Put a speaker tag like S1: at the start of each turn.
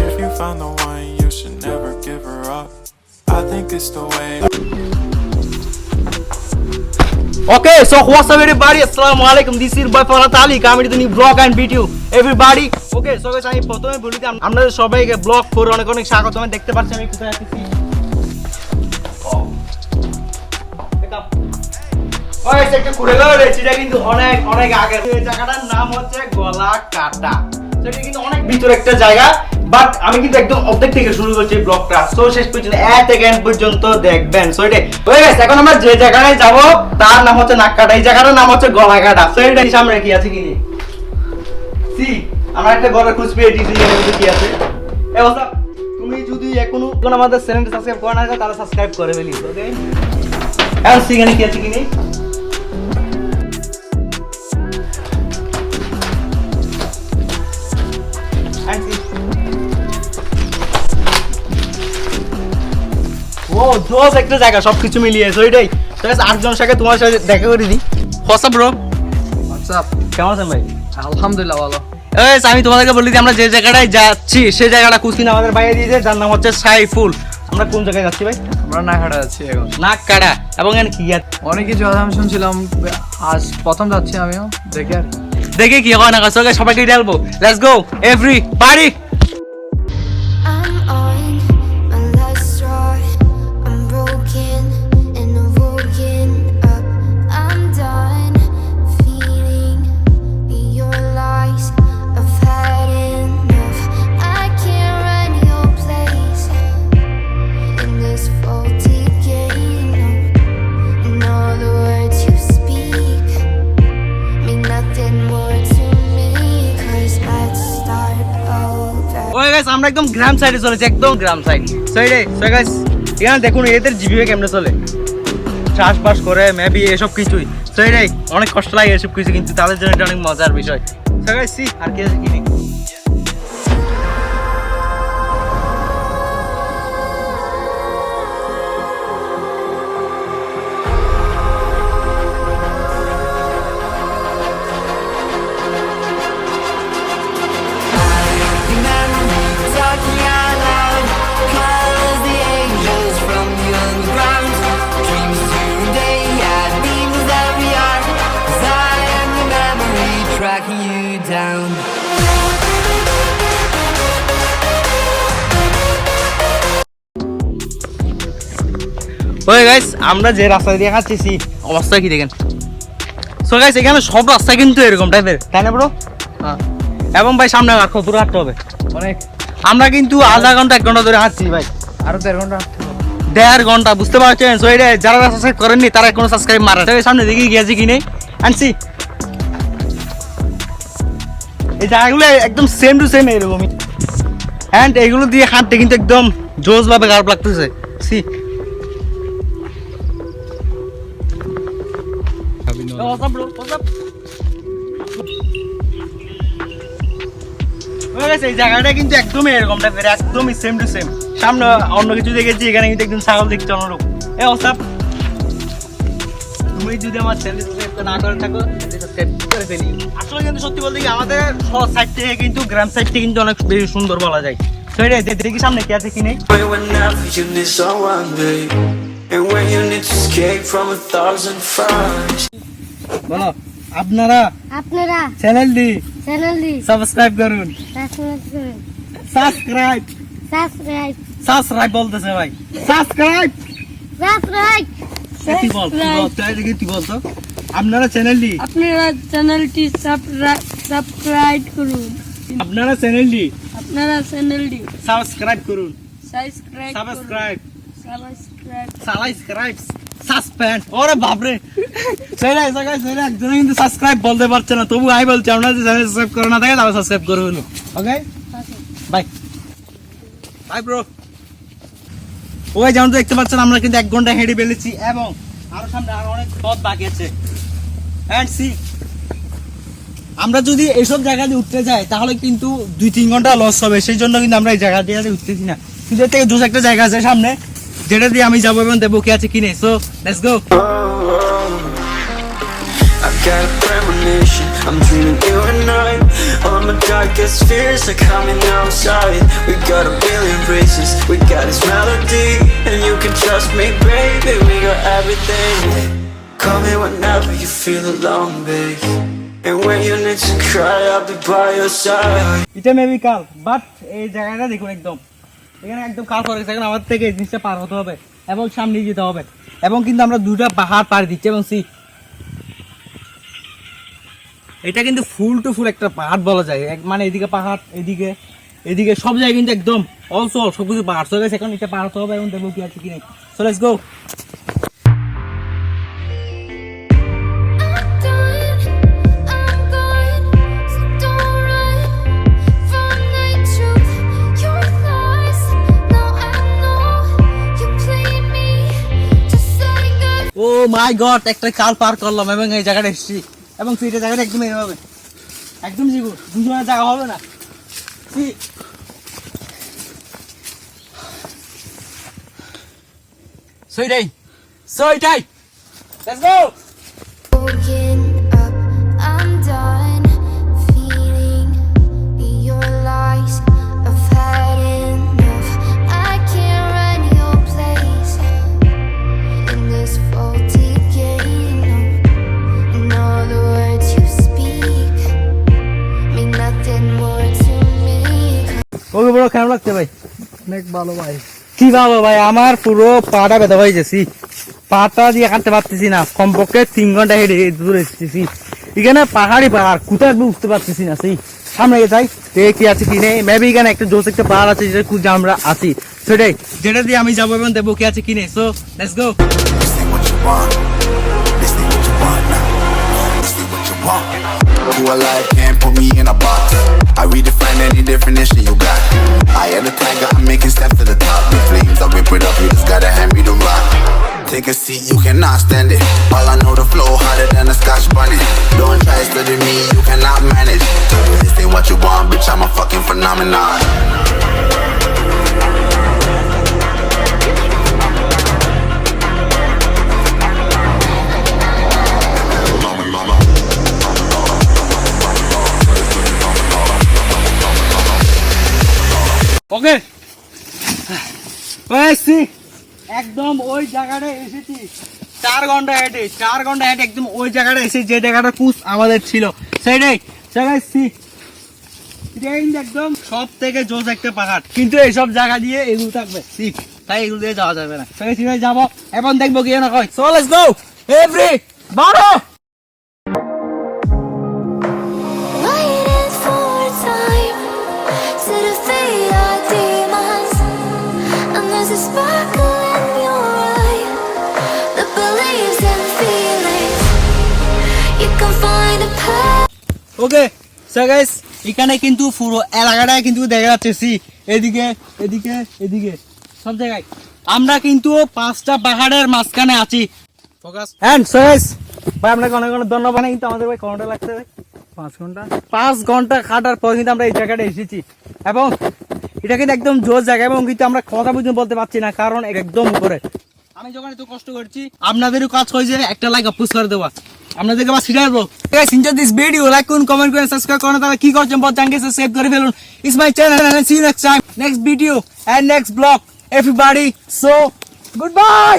S1: If you find the one, you should never give her up. I think it's the way.
S2: Okay, so what's up everybody? Assalamu alaikum. This is boy Farhat Ali coming to the new vlog and video. Everybody, okay, so guys আমি প্রথমে বলি যে আপনাদের সবাইকে blog করে অনেক অনেক স্বাগত। আমি দেখতে পাচ্ছি আমি কোথায় আছি। ওই একটা ঘুরে গেল রে, এটা কিন্তু অনেক অনেক আগে। এই জায়গাটার নাম হচ্ছে গলাকাটা। সেটা কিন্তু অনেক ভিতর একটা জায়গা, বাট আমি কিন্তু একদম অর্ধেক থেকে শুরু করছি ব্লগটা। সো শেষ পর্যন্ত এন্ড পর্যন্ত দেখবেন। সো এটা হয়ে গেছে। এখন আমরা যে জায়গায় যাব তার নাম হচ্ছে নাককাটা। এই জায়গাটার নাম হচ্ছে গলাকাটা। সো এটা সামনে কি আছে কি নেই? সি আমরা একটা ঘরে খুঁজ পেয়েছি কি আছে। এই অবস্থা তুমি যদি এখনো আমাদের চ্যানেলটা সাবস্ক্রাইব করে না থাকো তাহলে সাবস্ক্রাইব করে ফেলিস। ওকে, এখন সিগানি কি আছে কি নেই? ও জোস একটা জায়গা সবকিছু মিলিয়ে। সো এটাই আটজনের সাথে তোমার সাথে দেখা করে দিই। WhatsApp bro?
S3: হোয়াটসঅ্যাপ।
S2: কেমন আছেন ভাই?
S3: আলহামদুলিল্লাহ ভালো।
S2: আমি তোমাদেরকে বলি যে আমরা যে জায়গাটায় যাচ্ছি সেই জায়গাটা কুচকিনা আমাদের বাইরে দিয়েছে, যার নাম হচ্ছে সাইফুল। আমরা কোন জায়গায় যাচ্ছি ভাই?
S3: আমরা নাককাটা যাচ্ছি এখন।
S2: নাককাটা। এবং এখানে কি আছে?
S3: অনেক কিছু আমি শুনছিলাম, আজ প্রথম যাচ্ছি আমিও, দেখি আর
S2: দেখে কি হয় না কাছে সবাইকে ডালবো। Let's go everybody. আমরা একদম গ্রাম সাইডে চলেছি, একদম গ্রাম সাইড। এখানে দেখুন এদের জীবিকা কেমনে চলে, চাষবাস করে মেবি এসব কিছুই। তো এটাই অনেক কষ্ট লাগে এসব কিছু, কিন্তু তাদের জন্য এটা অনেক মজার বিষয়। আর কি আছে কি নেই? ওই গাইস আমরা যে রাস্তা দিয়ে যাচ্ছি অবস্থা কি দেখেন। সো গাইস এখানে সব রাস্তা কিন্তু এরকম টাইপের, তাই না ব্রো? হ্যাঁ। এবং ভাই সামনে আর কত দূর হাঁটতে হবে? অনেক। আমরা কিন্তু আধা ঘন্টা 1 ঘন্টা ধরে হাঁটছি ভাই।
S3: আরো 1.5 ঘন্টা।
S2: 1.5 ঘন্টা, বুঝতে পারছেন? সো এটা যারা সাবস্ক্রাইব করেননি তারা এখনো সাবস্ক্রাইব মারা। সামনে দেখি গিয়েছি কি নেই আনছি। এই জায়গাগুলো একদম সেম টু সেম এরকমই, অ্যান্ড এগুলো দিয়ে হাঁটতে কিন্তু একদম জোস ভাবে খারাপ লাগতেছে। সি এই জায়গাটা কিন্তু একদমই এরকম টাইপের, একদমই সেম টু সেম। সামনে অন্য কিছু দেখেছি, এখানে কিন্তু একদম ছাগল দেখতে অনুরূপ। তুমি যদি আমার চ্যানেল সাবস্ক্রাইব না করে থাকো সাবস্ক্রাইব করে ফেলি। আসলে কিন্তু সত্যি বলতে কি আমাদের শহর সাইড থেকে কিন্তু গ্রাম সাইড থেকে কিন্তু অনেক বেশি সুন্দর বলা যায়। তো এটা দেখি সামনে কি আছে কি নেই। বলো আপনারা চ্যানেলটি সাবস্ক্রাইব করুন। সাবস্ক্রাইব বলতেছে ভাই, সাবস্ক্রাইব কি বলতো? আপনারা চ্যানেলটি সাবস্ক্রাইব করুন। আপনারা চ্যানেলটি সাবস্ক্রাইব করুন। সাসপেন্ড। ওরে বাপরে, একজন কিন্তু সাবস্ক্রাইব বলতে পারছে না, তবু আমি বলছি আপনারা যদি চ্যানেল সাবস্ক্রাইব করে না থাকে তাহলে সাবস্ক্রাইব করুন। Okay bye bye bro. ওই যেমন দেখতে পাচ্ছেন আমরা কিন্তু 1 ঘন্টা হেঁটে ফেলেছি এবং আরো সামনে আরো অনেক পথ বাকি আছে। এন্ড সি আমরা যদি এইসব জায়গা দিয়ে উঠতে যাই তাহলে কিন্তু 2-3 ঘন্টা লস হবে। সেই জন্য কিন্তু আমরা এই জায়গা দিয়ে উঠতেছি না। কিন্তু এর থেকে দূর একটা জায়গা আছে সামনে, যেটা দিয়ে আমি যাবো এবং দেবো কি আছে কি নেই। So let's go.
S4: I'm dreaming you and I. All my darkest fears are coming outside. We got a billion races, we got this melody, and you can trust me, baby. We got everything. Call me whenever you feel alone, babe. And when you need to cry, I'll be by your side.
S2: এটা maybe কাল, but এই জায়গাটা দেখুন একদম এখানে একদম কাল করে গেছে। এখন আমাদের থেকে এই জিনিসটা পার হতে হবে এবং সামনে যেতে হবে, এবং কিন্তু আমরা দুটা পাহাড় পাড়ি দিচ্ছি। এবং সি এটা কিন্তু ফুল টু ফুল একটা পাহাড় বলা যায়, মানে এদিকে পাহাড়, এদিকে এদিকে সব জায়গায় কিন্তু একদম অলসো সবকিছু পাহাড় চলে গেছে। এখন এটা পার হতে হবে এবং দেখবো কি আছে কি নেই। So let's go. Oh my God, একটা কাল পার করলাম এবং এই জায়গাটা এসেছি, এবং সেইটা জায়গাটা একদম এইভাবে একদম জীবন দুজনের জায়গা হবে না। সেইটাই সেইটাই let's go.
S5: Woken up, I'm done feeling your lies. I've had enough. I can't run your place in this faulty game. And all the words you speak mean nothing more to me.
S2: ওকে বড় খারাপ লাগছে ভাই,
S3: অনেক ভালো ভাই।
S2: কি ভালো ভাই, আমার পুরো পাটা ব্যথা হয়ে গেছি, পাটা দিয়ে হাঁটতে পারতেছি না। কমপক্ষে 3 ঘন্টা হেঁটে দূরে এসেছি। এখানে পাহাড়ি পাহাড় কোথায় বুঝতে পারতেছি না। সেই সামনে যাই দেখে কি আছে কি নেই। মেবি এখানে একটা জোস একটা পাহাড় আছে যেটা খুঁজে আমরা আছি, সেটাই যেটা দিয়ে আমি যাবো এবং দেখবো কি আছে কি নেই। So let's go.
S6: This ain't what you want. This ain't what you want now. This ain't what you want. Who alive can't put me in a box. I redefine any definition you got. I am the tiger, I'm making steps to the top. The flames, I whip it up, you just gotta hand me the rock. Take a seat, you cannot stand it. All I know, the flow harder than a Scotch bunny. Don't try study me, you cannot manage. This ain't what you want, bitch, I'm a fucking phenomenon.
S2: ওকে একদম ওই জায়গাটা এসেছি। 4 ঘন্টা হেঁটে একদম ওই জায়গাটা এসে যে জায়গাটা কুচ আমাদের ছিল সেটাই জায়গায় এটা কিন্তু একদম সব থেকে জোস একটা পাহাড়, কিন্তু এইসব জায়গা দিয়ে এগুলো থাকবে তাই এগুলো দিয়ে যাওয়া যাবে না। সেখানে যাবো এবং দেখবো কি না হয়। সো লেটস গো এভরি বারো।
S5: Waiting for time to defeat our demons, and there's a sparkle in your eye that believes in feelings. You can find a path.
S2: Okay so guys, এখানে কিন্তু পুরো এলাকাটায় কিন্তু দেখা যাচ্ছে এদিকে এদিকে এদিকে সব জায়গায় আমরা কিন্তু 5টা পাহাড়ের মাঝখানে আছি। ফোকাস এন্ড সো গাইস ভাই আপনাকে অনেক অনেক ধন্যবাদ। কিন্তু আমাদের ভাই কতটা লাগছে ভাই? 5 ঘন্টা খাটার পর কিন্তু আমরা এই জায়গাটা এসেছি, এবং এটা কিন্তু একদম জোর জায়গা, এবং কিন্তু আমরা কথা বুঝতে বলতে পারছি না কারণ একদম উপরে। আমি যখন এত কষ্ট করছি আপনাদেরও কাজ হয়েছে একটা লাইক আপলোড করে দেওয়া, আপনাদেরকে আবার শিখাই দেবো। Guys enjoy this video, like করুন, কমেন্ট করুন, সাবস্ক্রাইব করুন। তাহলে কি করছেন বল, চ্যানেলকে সাবস্ক্রাইব করে ফেলুন। It's my channel and see you next time, next video and next blog everybody. So good bye.